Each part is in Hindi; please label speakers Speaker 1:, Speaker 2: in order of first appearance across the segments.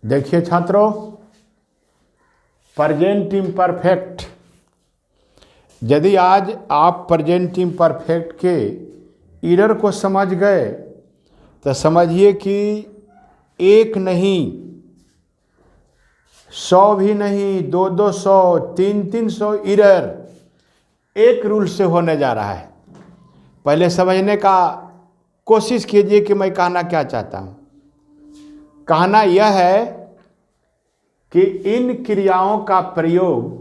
Speaker 1: देखिए छात्रों, प्रेजेंट इम्परफेक्ट, यदि आज आप प्रेजेंट इम्परफेक्ट के एरर को समझ गए तो समझिए कि एक नहीं, 100 भी नहीं, 200, 300 एरर एक रूल से होने जा रहा है। पहले समझने का कोशिश कीजिए कि मैं कहना क्या चाहता हूँ। कहना यह है कि इन क्रियाओं का प्रयोग,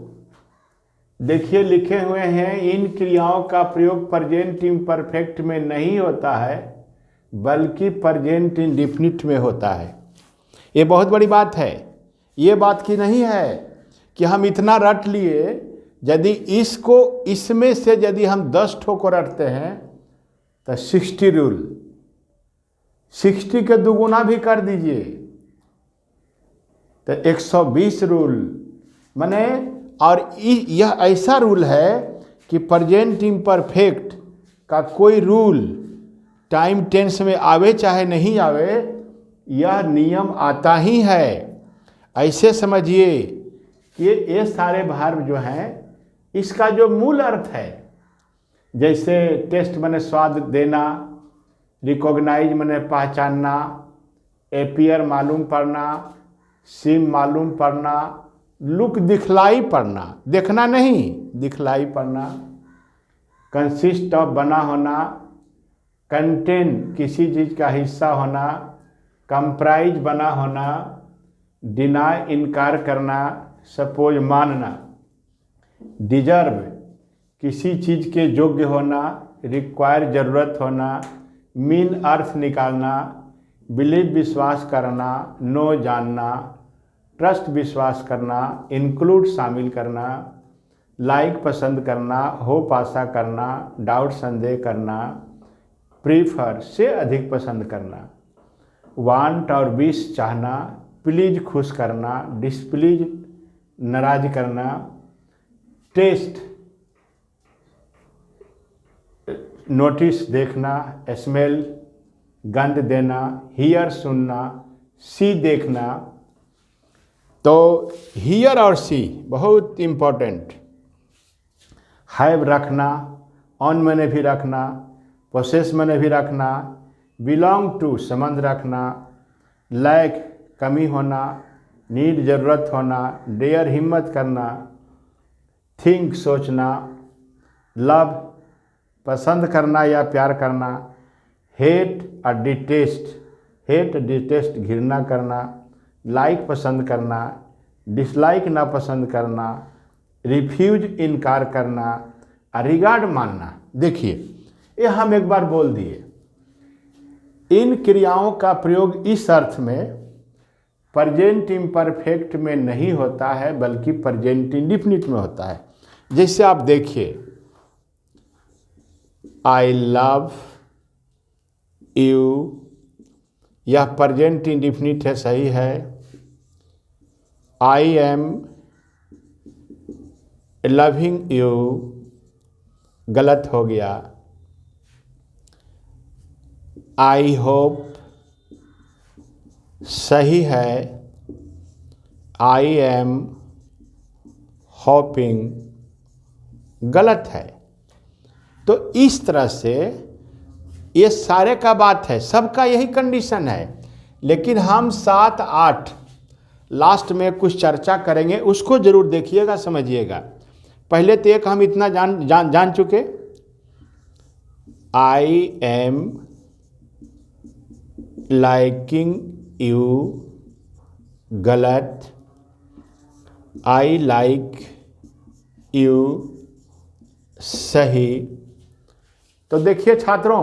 Speaker 1: देखिए लिखे हुए हैं, इन क्रियाओं का प्रयोग प्रेजेंट इम्परफेक्ट में नहीं होता है बल्कि प्रेजेंट इंडेफिनिट में होता है। ये बहुत बड़ी बात है। ये बात की नहीं है कि हम इतना रट लिए, यदि इसको इसमें से यदि हम 10 ठोको रटते हैं तो 60 रूल, 60 के दुगुना भी कर दीजिए तो 120 रूल माने। और यह ऐसा रूल है कि प्रेजेंट इम्परफेक्ट का कोई रूल टाइम टेंस में आवे चाहे नहीं आवे, यह नियम आता ही है। ऐसे समझिए कि ये सारे वर्ब जो हैं, इसका जो मूल अर्थ है, जैसे टेस्ट माने स्वाद देना, रिकॉग्नाइज माने पहचानना, एपियर मालूम पड़ना, सीम मालूम पड़ना, लुक दिखलाई पड़ना, देखना नहीं दिखलाई पड़ना, कंसिस्ट ऑफ बना होना, कंटेन किसी चीज़ का हिस्सा होना, कंप्राइज बना होना, डिनाई इनकार करना, सपोज मानना, डिजर्व किसी चीज़ के योग्य होना, रिक्वायर जरूरत होना, मीन अर्थ निकालना, बिलीव विश्वास करना, नो जानना, ट्रस्ट विश्वास करना, इंक्लूड शामिल करना, लाइक पसंद करना, होप आशा करना, डाउट संदेह करना, प्रीफर से अधिक पसंद करना, वांट और विश चाहना, प्लीज खुश करना, डिस्प्लीज नाराज करना, टेस्ट नोटिस देखना, स्मेल गंध देना, हियर सुनना, सी देखना। तो हियर और सी बहुत इम्पोर्टेंट। हैव रखना, ऑन मैंने भी रखना, पोसेस मैंने भी रखना, बिलोंग टू संबंध रखना, लैक कमी होना, नीड ज़रूरत होना, डेयर हिम्मत करना, थिंक सोचना, लव पसंद करना या प्यार करना, हेट और डिटेस्ट, हेट डिटेस्ट घृणा करना, लाइक पसंद करना, डिसलाइक ना पसंद करना, रिफ्यूज इनकार करना, रिगार्ड मानना। देखिए ये हम एक बार बोल दिए, इन क्रियाओं का प्रयोग इस अर्थ में प्रेजेंट इम्परफेक्ट में नहीं होता है बल्कि प्रेजेंट इंडेफिनिट में होता है। जैसे आप देखिए, आई लव यू, यह प्रेजेंट इंडेफिनिट है, सही है। आई एम लविंग यू, गलत हो गया। आई होप, सही है। आई एम होपिंग, गलत है। तो इस तरह से ये सारे का बात है, सबका यही कंडीशन है। लेकिन हम 7, 8 लास्ट में कुछ चर्चा करेंगे, उसको जरूर देखिएगा, समझिएगा। पहले तो एक हम इतना जान चुके, आई एम लाइकिंग यू, गलत। आई लाइक यू, सही। तो देखिए छात्रों,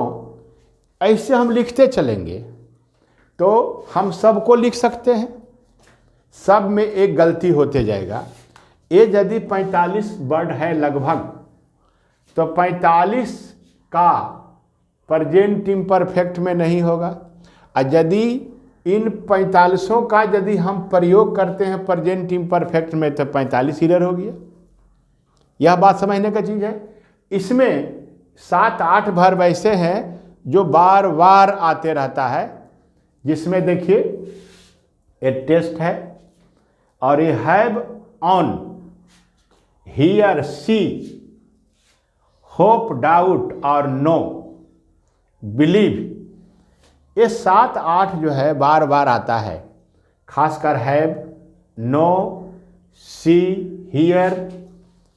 Speaker 1: ऐसे हम लिखते चलेंगे तो हम सबको लिख सकते हैं, सब में एक गलती होते जाएगा। ये यदि 45 वर्ड है लगभग, तो 45 का प्रेजेंट इम्परफेक्ट में नहीं होगा। और यदि इन 45 का यदि हम प्रयोग करते हैं प्रेजेंट इम्परफेक्ट में तो 45 एरर हो गया। यह बात समझने का चीज़ है। इसमें 7, 8 वर्ब ऐसे हैं जो बार बार आते रहता है, जिसमें देखिए ये टेस्ट है। और ये have own, here, see, hope, doubt और नो, बिलीव, ये 7-8 जो है बार बार आता है। खासकर हैव, नो, सी, हियर,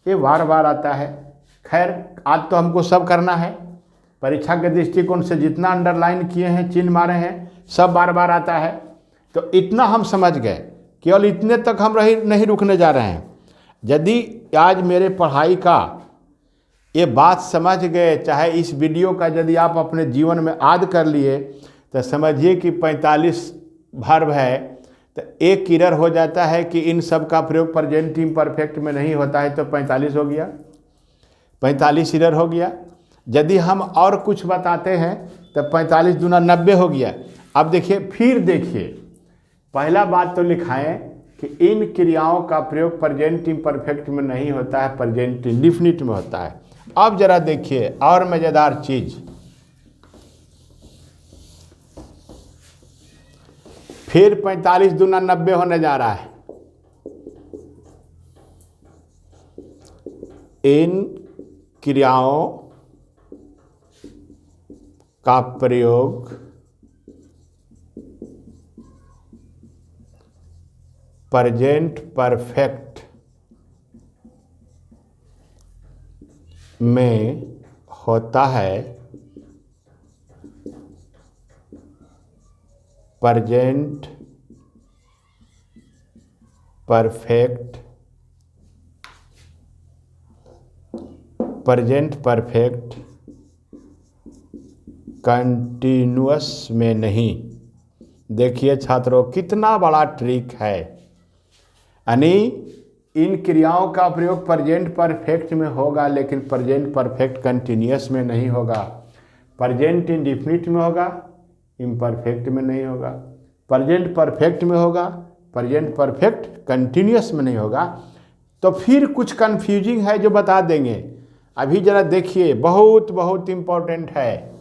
Speaker 1: ये बार बार आता है। खैर आज तो हमको सब करना है, परीक्षा के दृष्टिकोण से जितना अंडरलाइन किए हैं, चिन्ह मारे हैं, सब बार बार आता है। तो इतना हम समझ गए, केवल इतने तक हम नहीं रुकने जा रहे हैं। यदि आज मेरे पढ़ाई का ये बात समझ गए, चाहे इस वीडियो का यदि आप अपने जीवन में याद कर लिए, तो समझिए कि 45 वर्ब है, तो एक एरर हो जाता है कि इन सब का प्रयोग प्रेजेंट इम्परफेक्ट में नहीं होता है, तो 45 हो गया, 45 एरर हो गया। यदि हम और कुछ बताते हैं तो 45 दूना 90 हो गया। अब देखिए, फिर देखिए, पहला बात तो लिखाएं कि इन क्रियाओं का प्रयोग प्रेजेंट इम्परफेक्ट में नहीं होता है, प्रेजेंट इंडेफिनिट में होता है। अब जरा देखिए और मज़ेदार चीज़, फिर 45 दूना 90 होने जा रहा है। इन क्रियाओं का प्रयोग प्रेजेंट परफेक्ट में होता है, प्रेजेंट परफेक्ट कंटिन्यूअस में नहीं। देखिए छात्रों, कितना बड़ा ट्रिक है। यानी इन क्रियाओं का प्रयोग प्रेजेंट परफेक्ट में होगा, लेकिन प्रेजेंट परफेक्ट कंटिन्यूअस में नहीं होगा। प्रेजेंट इंडेफिनिट में होगा, इम्परफेक्ट में नहीं होगा। प्रेजेंट परफेक्ट में होगा, प्रेजेंट परफेक्ट कंटिन्यूअस में नहीं होगा। तो फिर कुछ कंफ्यूजिंग है जो बता देंगे। अभी जरा देखिए, बहुत बहुत इम्पोर्टेंट है।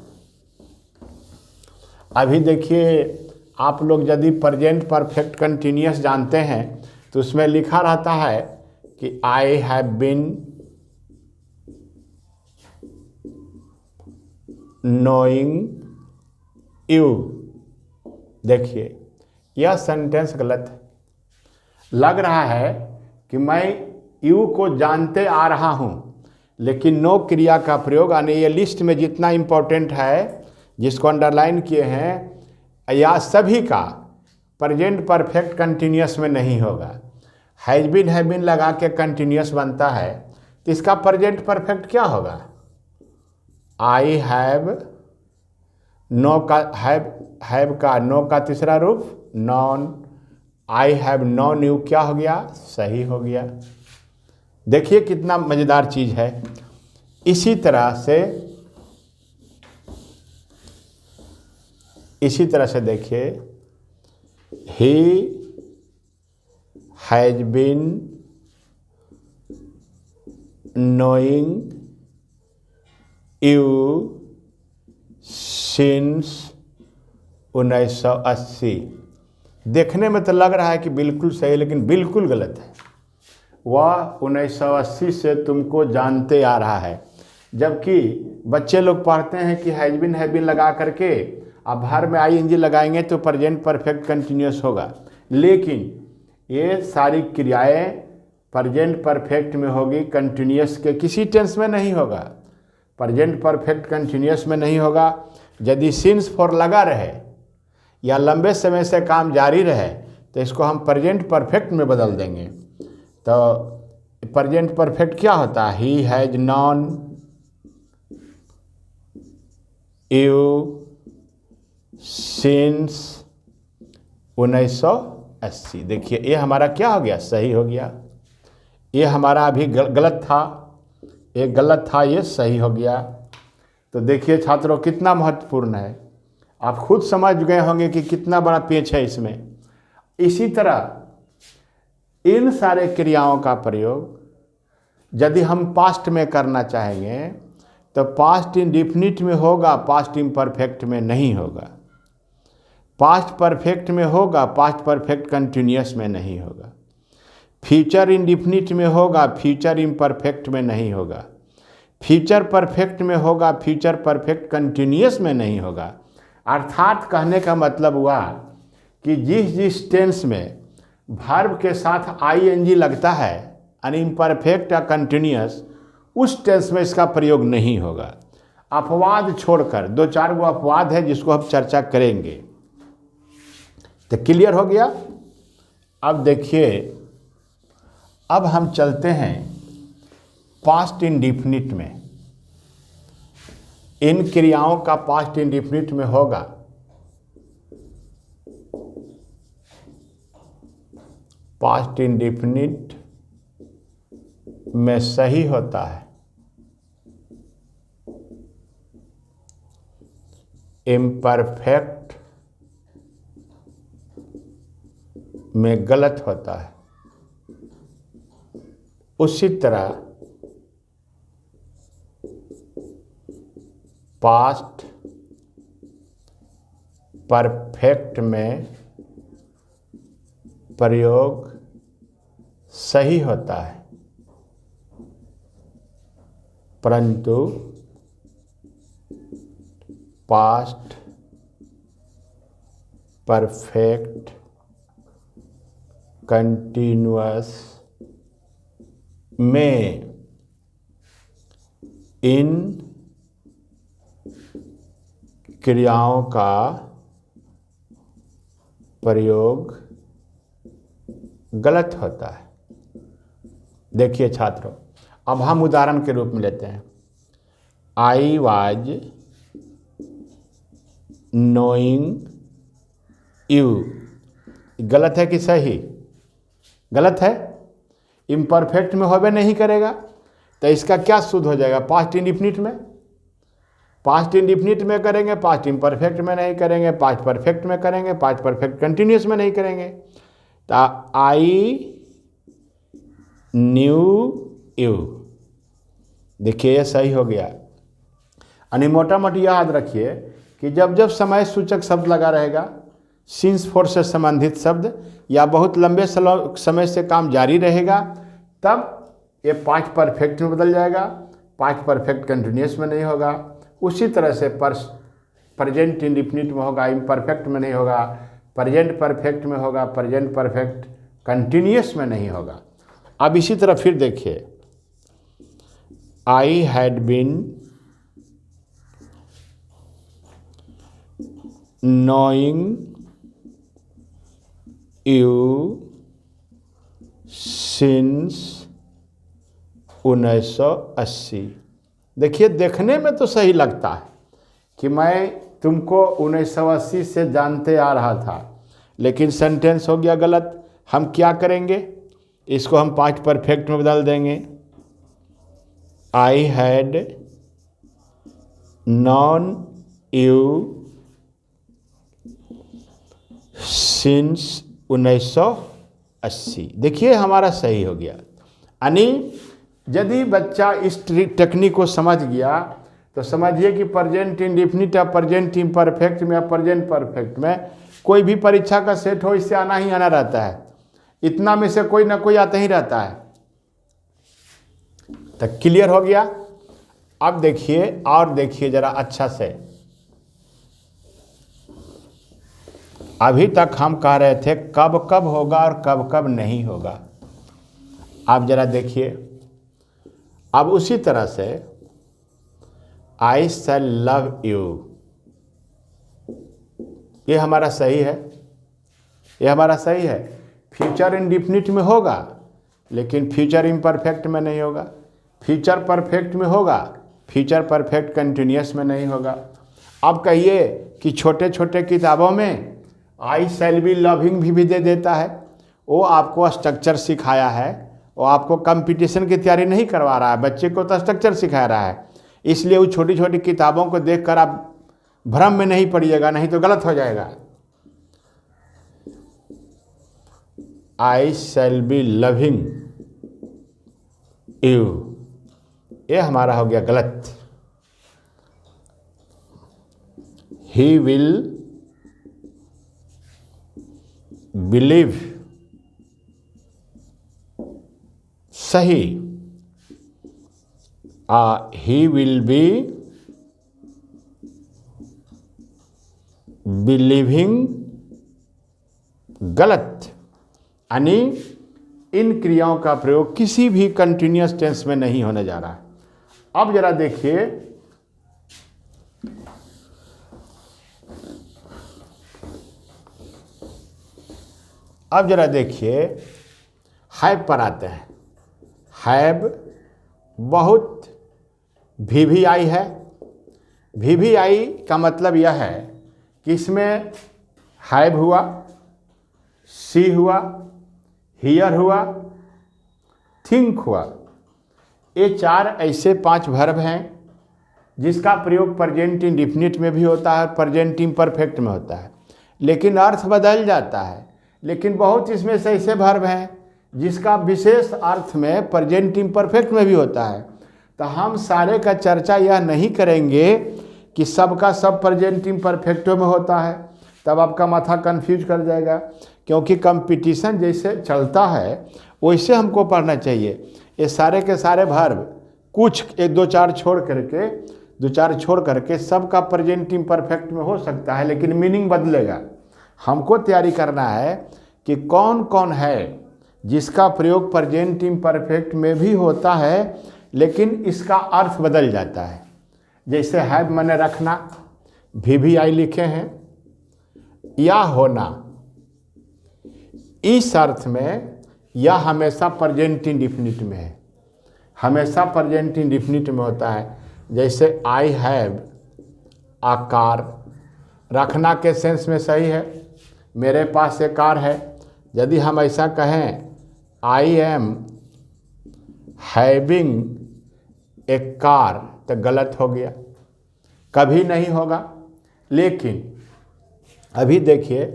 Speaker 1: अभी देखिए, आप लोग यदि प्रेजेंट परफेक्ट कंटिन्यूअस जानते हैं तो उसमें लिखा रहता है कि I have been knowing you. देखिए, यह सेंटेंस गलत है। लग रहा है कि मैं यू को जानते आ रहा हूँ, लेकिन नो क्रिया का प्रयोग, यानी ये लिस्ट में जितना इम्पोर्टेंट है जिसको अंडरलाइन किए हैं, या सभी का प्रेजेंट परफेक्ट कंटिन्यूअस में नहीं होगा। हैज बीन, हैव बीन लगा के कंटिन्यूअस बनता है, तो इसका प्रेजेंट परफेक्ट क्या होगा? आई हैव, नो का हैव का नो का तीसरा रूप non. I have non you क्या हो गया? सही हो गया। देखिए कितना मज़ेदार चीज़ है। इसी तरह से देखिए, he has been knowing you since 1980। देखने में तो लग रहा है कि बिल्कुल सही, लेकिन बिल्कुल गलत है। वह 1980 से तुमको जानते आ रहा है। जबकि बच्चे लोग पढ़ते हैं कि हैज बीन लगा करके अब हर में आईएनजी लगाएंगे तो प्रेजेंट परफेक्ट कंटिन्यूअस होगा, लेकिन ये सारी क्रियाएं प्रेजेंट परफेक्ट में होगी, कंटिन्यूअस के किसी टेंस में नहीं होगा। प्रेजेंट परफेक्ट कंटिन्यूअस में नहीं होगा। यदि सिंस फॉर लगा रहे या लंबे समय से काम जारी रहे तो इसको हम प्रेजेंट परफेक्ट में बदल देंगे। तो प्रेजेंट परफेक्ट क्या होता है? He has non you since 1980। देखिए ये हमारा क्या हो गया? सही हो गया। ये हमारा अभी गलत था, ये गलत था, ये सही हो गया। तो देखिए छात्रों कितना महत्वपूर्ण है। आप खुद समझ गए होंगे कि कितना बड़ा पेच है इसमें। इसी तरह इन सारे क्रियाओं का प्रयोग यदि हम पास्ट में करना चाहेंगे तो पास्ट इंडेफिनिट में होगा, पास्ट इम्परफेक्ट में नहीं होगा। पास्ट परफेक्ट में होगा, पास्ट परफेक्ट कंटिन्यूअस में नहीं होगा। फ्यूचर इंडिफिनिट में होगा, फ्यूचर इम्परफेक्ट में नहीं होगा। फ्यूचर परफेक्ट में होगा, फ्यूचर परफेक्ट कंटिन्यूअस में नहीं होगा। अर्थात कहने का मतलब हुआ कि जिस जिस टेंस में वर्ब के साथ आईएनजी लगता है यानी इम्परफेक्ट या कंटिन्यूअस, उस टेंस में इसका प्रयोग नहीं होगा। अपवाद छोड़कर, 2-4 गो अपवाद है जिसको हम चर्चा करेंगे। तो क्लियर हो गया। अब देखिए, अब हम चलते हैं पास्ट इंडिफिनिट में। इन क्रियाओं का पास्ट इंडिफिनिट में होगा पास्ट इंडिफिनिट में सही होता है, इम्परफेक्ट में गलत होता है। उसी तरह पास्ट परफेक्ट में प्रयोग सही होता है, परंतु पास्ट परफेक्ट कंटिन्यूअस में इन क्रियाओं का प्रयोग गलत होता है। देखिए छात्रों, अब हम उदाहरण के रूप में लेते हैं। आई वाज नोइंग यू, गलत है कि सही? गलत है, इम्परफेक्ट में होबे नहीं करेगा। तो इसका क्या शुद्ध हो जाएगा? पास्ट इंडिफिनिट में। पास्ट इंडिफिनिट में करेंगे, पास्ट इम्परफेक्ट में नहीं करेंगे, पास्ट परफेक्ट में करेंगे, पास्ट परफेक्ट कंटिन्यूअस में नहीं करेंगे। तो आई न्यू यू, देखिए ये सही हो गया। यानी मोटा मोटी याद रखिए कि जब जब समय सूचक शब्द लगा रहेगा, सिंस फोर से संबंधित शब्द, या बहुत लंबे समय से काम जारी रहेगा, तब ये पास्ट परफेक्ट में बदल जाएगा, पास्ट परफेक्ट कंटिन्यूअस में नहीं होगा। उसी तरह से प्रेजेंट इंडिफिनिट में होगा, इम्परफेक्ट में नहीं होगा, प्रेजेंट परफेक्ट में होगा, प्रेजेंट परफेक्ट कंटिन्यूअस में नहीं होगा। अब इसी तरह फिर देखिए, I had been knowing you since 1980। देखिए, देखने में तो सही लगता है कि मैं तुमको 1980 से जानते आ रहा था, लेकिन सेंटेंस हो गया गलत। हम क्या करेंगे? इसको हम पास्ट परफेक्ट में बदल देंगे। I had non you since 1980। देखिए हमारा सही हो गया। यानी यदि बच्चा इस टेक्निक को समझ गया तो समझिए कि प्रेजेंट इंडिफिनिट या प्रेजेंट इम्परफेक्ट में या प्रेजेंट परफेक्ट में कोई भी परीक्षा का सेट हो, इससे आना ही आना रहता है। इतना में से कोई ना कोई आता ही रहता है। तो क्लियर हो गया। अब देखिए, और देखिए जरा अच्छा से। अभी तक हम कह रहे थे कब कब होगा और कब कब नहीं होगा। आप जरा देखिए, अब उसी तरह से आई शैल लव यू, ये हमारा सही है, ये हमारा सही है। फ्यूचर इंडिफिनिट में होगा, लेकिन फ्यूचर इम्परफेक्ट में नहीं होगा। फ्यूचर परफेक्ट में होगा, फ्यूचर परफेक्ट कंटिन्यूअस में नहीं होगा। अब कहिए कि छोटे छोटे किताबों में आई शैल बी लविंग भी दे देता है। वो आपको स्ट्रक्चर सिखाया है, वो आपको कंपटीशन की तैयारी नहीं करवा रहा है, बच्चे को तो स्ट्रक्चर सिखा रहा है। इसलिए वो छोटी छोटी किताबों को देखकर आप भ्रम में नहीं पड़िएगा, नहीं तो गलत हो जाएगा। आई शैल बी लविंग यू, ये हमारा हो गया गलत। ही विल बिलीव सही, ही विल बी बिलीविंग गलत। यानी इन क्रियाओं का प्रयोग किसी भी कंटिन्यूअस टेंस में नहीं होने जा रहा है। अब जरा देखिए, हैव पर आते हैं। हैव बहुत VVI है। VVI का मतलब यह है कि इसमें हैव हुआ, सी हुआ, हियर हुआ, थिंक हुआ। ये 4 ऐसे 5 वर्ब हैं जिसका प्रयोग प्रेजेंट इंडेफिनिट में भी होता है, प्रेजेंट इम्परफेक्ट में होता है, लेकिन अर्थ बदल जाता है। लेकिन बहुत इसमें से ऐसे वर्ब हैं जिसका विशेष अर्थ में प्रेजेंट इम्परफेक्ट में भी होता है। तो हम सारे का चर्चा यह नहीं करेंगे कि सबका सब प्रेजेंट इम्परफेक्टो में होता है, तब आपका माथा कंफ्यूज कर जाएगा। क्योंकि कंपटीशन जैसे चलता है वैसे हमको पढ़ना चाहिए। ये सारे के सारे वर्ब कुछ 1-2-4 छोड़ करके सबका प्रेजेंट इम्परफेक्ट में हो सकता है, लेकिन मीनिंग बदलेगा। हमको तैयारी करना है कि कौन कौन है जिसका प्रयोग प्रेजेंट इम्परफेक्ट में भी होता है लेकिन इसका अर्थ बदल जाता है। जैसे हैव माने रखना, VVI लिखे हैं, या होना, इस अर्थ में यह हमेशा प्रेजेंट इंडेफिनिट में है, हमेशा प्रेजेंट इंडेफिनिट में होता है। जैसे आई हैव आ कार, रखना के सेंस में सही है, मेरे पास एक कार है। यदि हम ऐसा कहें I am having a car, तो गलत हो गया, कभी नहीं होगा। लेकिन अभी देखिए,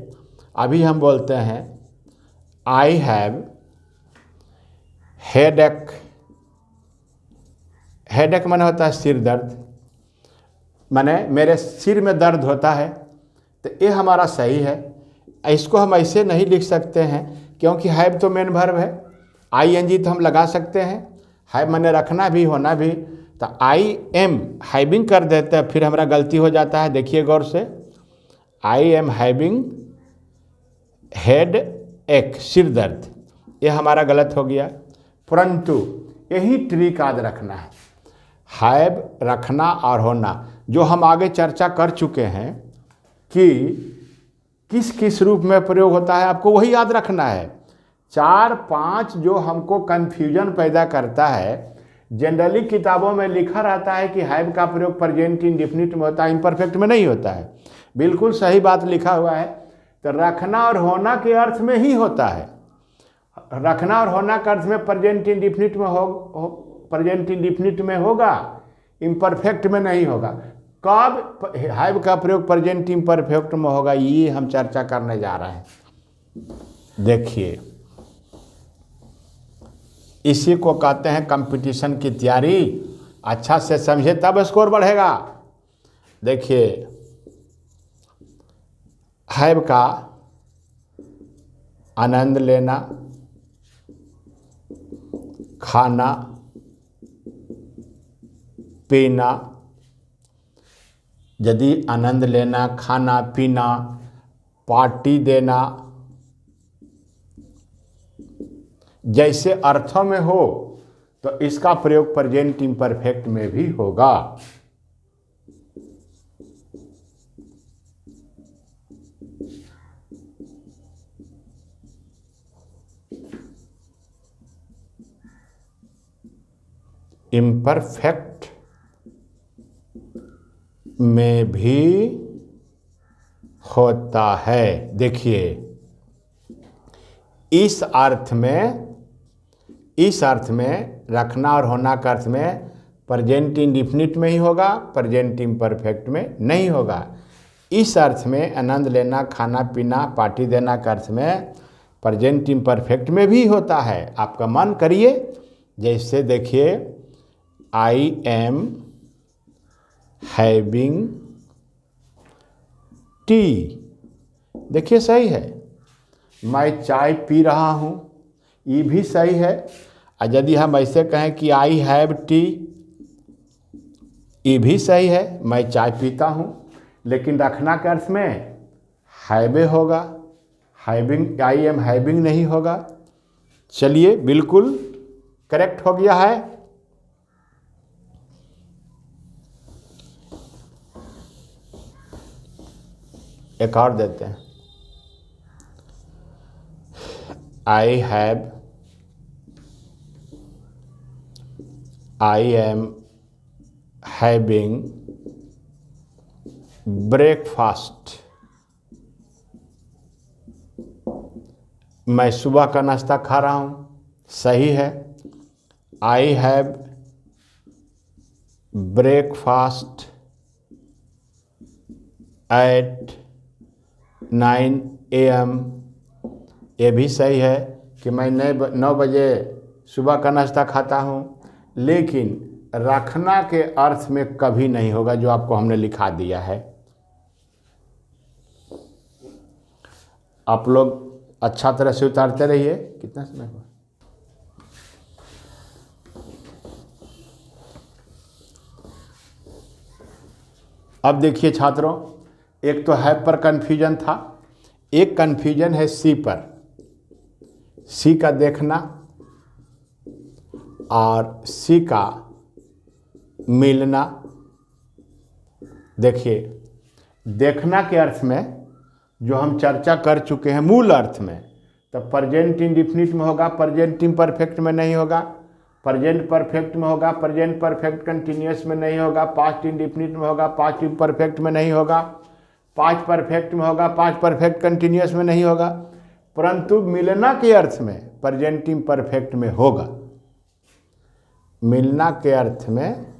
Speaker 1: अभी हम बोलते हैं आई हैव हेडेक। हेडेक माने होता है सिर दर्द, माने मेरे सिर में दर्द होता है। तो ये हमारा सही है। इसको हम ऐसे नहीं लिख सकते हैं क्योंकि हैव तो मेन वर्ब है, ING तो हम लगा सकते हैं। हैव माने रखना भी होना भी, तो आई एम हैविंग कर देते हैं, फिर हमारा गलती हो जाता है। देखिए गौर से, आई एम हैविंग हेड एक, सिर दर्द, ये हमारा गलत हो गया। परंतु यही ट्रिक याद रखना है, हैव रखना और होना, जो हम आगे चर्चा कर चुके हैं कि किस किस रूप में प्रयोग होता है, आपको वही याद रखना है। 4-5 जो हमको कन्फ्यूजन पैदा करता है, जनरली किताबों में लिखा रहता है कि हैव का प्रयोग प्रेजेंट इंडेफिनिट में होता है, इम्परफेक्ट में नहीं होता है। बिल्कुल सही बात लिखा हुआ है। तो रखना और होना के अर्थ में ही होता है। रखना और होना के अर्थ में प्रेजेंट इंडेफिनिट में प्रेजेंट इंडेफिनिट में होगा, इम्परफेक्ट में नहीं होगा। कब हैव का प्रयोग प्रेजेंट इम्परफेक्ट में होगा, ये हम चर्चा करने जा रहे हैं। देखिए, इसी को कहते हैं कंपटीशन की तैयारी। अच्छा से समझे तब स्कोर बढ़ेगा। देखिए, हैव का आनंद लेना, खाना पीना। यदि आनंद लेना, खाना पीना, पार्टी देना जैसे अर्थों में हो, तो इसका प्रयोग प्रेजेंट इम्परफेक्ट में भी होगा। इम्परफेक्ट में भी होता है। देखिए, इस अर्थ में रखना और होना का अर्थ में प्रेजेंट इंडेफिनिट में ही होगा, प्रेजेंट इम्परफेक्ट में नहीं होगा। इस अर्थ में आनंद लेना, खाना पीना, पार्टी देना का अर्थ में प्रेजेंट इम्परफेक्ट में भी होता है। आपका मन करिए, जैसे देखिए, आई एम हैविंग टी, देखिए सही है। मैं चाय पी रहा हूँ, ये भी सही है। और यदि हम ऐसे कहें कि आई हैव टी, ये भी सही है, मैं चाय पीता हूँ। लेकिन रखना के अर्थ में हैवे होगा, हैविंग, आई एम हैविंग नहीं होगा। चलिए, बिल्कुल करेक्ट हो गया है। एक और देते हैं, I have, I am having breakfast, मैं सुबह का नाश्ता खा रहा हूँ, सही है। I have breakfast at 9 AM, ये भी सही है कि मैं 9 बजे सुबह का नाश्ता खाता हूँ। लेकिन रखना के अर्थ में कभी नहीं होगा, जो आपको हमने लिखा दिया है। आप लोग अच्छा तरह से उतारते रहिए। कितना समय हुआ? अब देखिए छात्रों, एक तो है पर कन्फ्यूजन था, एक कन्फ्यूजन है सी पर। सी का देखना और सी का मिलना। देखिए, देखना के अर्थ में जो हम चर्चा कर चुके हैं मूल अर्थ में, तो प्रेजेंट इंडिफिनिट में होगा, प्रेजेंट इम्परफेक्ट में नहीं होगा, प्रेजेंट परफेक्ट में होगा, प्रेजेंट परफेक्ट कंटिन्यूअस में नहीं होगा, पास्ट इंडिफिनिट में होगा, पास्ट इम्परफेक्ट में नहीं होगा, पास्ट परफेक्ट में होगा, पास्ट परफेक्ट कंटिन्यूअस में नहीं होगा। परंतु मिलना के अर्थ में प्रेजेंट इम्परफेक्ट में होगा। मिलना के अर्थ में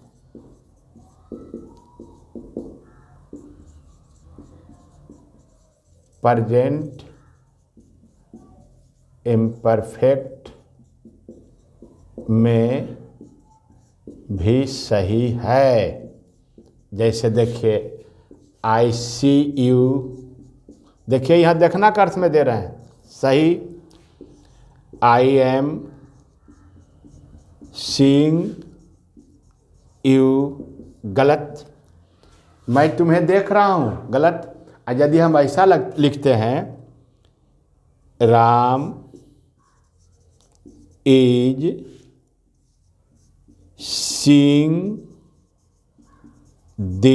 Speaker 1: प्रेजेंट इम्परफेक्ट में भी सही है। जैसे देखिए, आई सी यू, देखिए यहाँ देखना का अर्थ में दे रहे हैं, सही। आई एम सीइंग यू, गलत। मैं तुम्हें देख रहा हूँ, गलत। और यदि हम ऐसा लिखते हैं, Ram is seeing the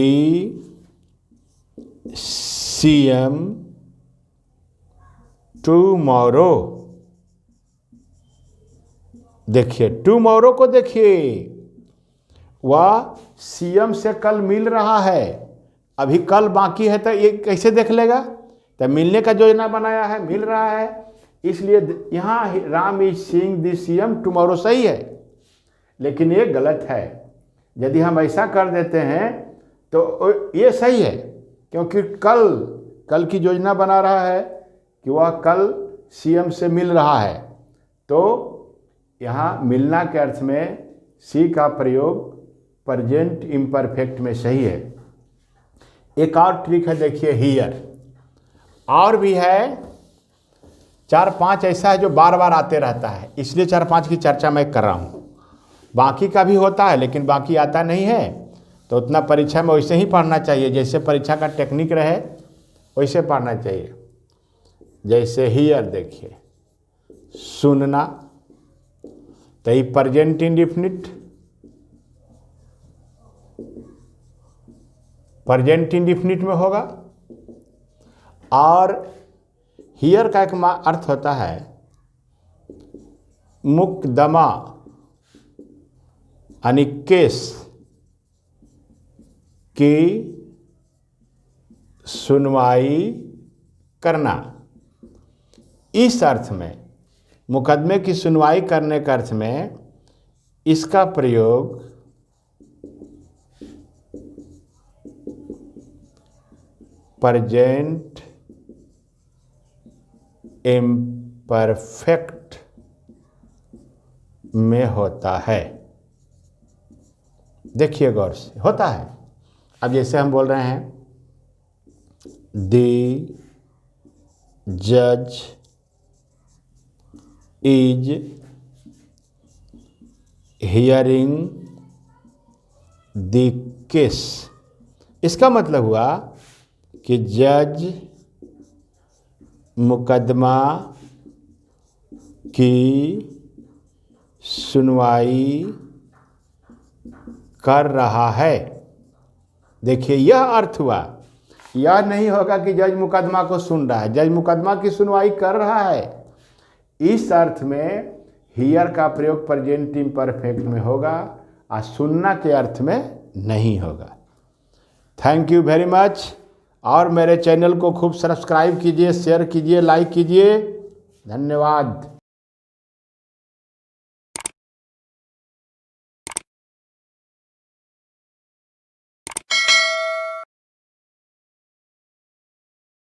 Speaker 1: CM tomorrow. देखिए, टुमारो को देखिए, वह CM से कल मिल रहा है, अभी कल बाकी है, तो ये कैसे देख लेगा? तो मिलने का योजना बनाया है, मिल रहा है, इसलिए यहाँ Ram is seeing the CM tomorrow सही है। लेकिन ये गलत है। यदि हम ऐसा कर देते हैं तो ये सही है, क्योंकि कल की योजना बना रहा है कि वह कल CM से मिल रहा है। तो यहाँ मिलना के अर्थ में सी का प्रयोग प्रेजेंट इम्परफेक्ट में सही है। एक और ट्रिक है, देखिए हियर, और भी है 4-5 ऐसा है जो बार बार आते रहता है, इसलिए 4-5 की चर्चा मैं कर रहा हूँ। बाकी का भी होता है, लेकिन बाकी आता नहीं है, तो उतना परीक्षा में वैसे ही पढ़ना चाहिए, जैसे परीक्षा का टेक्निक रहे वैसे पढ़ना चाहिए। जैसे हियर देखिए, सुनना, तो ये प्रेजेंट इंडिफिनिट, प्रेजेंट इंडिफिनिट में होगा। और हियर का एक अर्थ होता है मुकदमा, यानी केस की सुनवाई करना। इस अर्थ में, मुकदमे की सुनवाई करने के अर्थ में इसका प्रयोग प्रेजेंट इम्परफेक्ट में होता है। देखिए गौर से, होता है। अब जैसे हम बोल रहे हैं, द जज इज हियरिंग द केस। इसका मतलब हुआ कि जज मुकदमा की सुनवाई कर रहा है। देखिए, यह अर्थ हुआ। यह नहीं होगा कि जज मुकदमा को सुन रहा है, जज मुकदमा की सुनवाई कर रहा है। इस अर्थ में हियर का प्रयोग प्रेजेंट इम्परफेक्ट में होगा और सुनना के अर्थ में नहीं होगा। Thank you very much. और मेरे चैनल को खूब सब्सक्राइब कीजिए, शेयर कीजिए, लाइक कीजिए। धन्यवाद।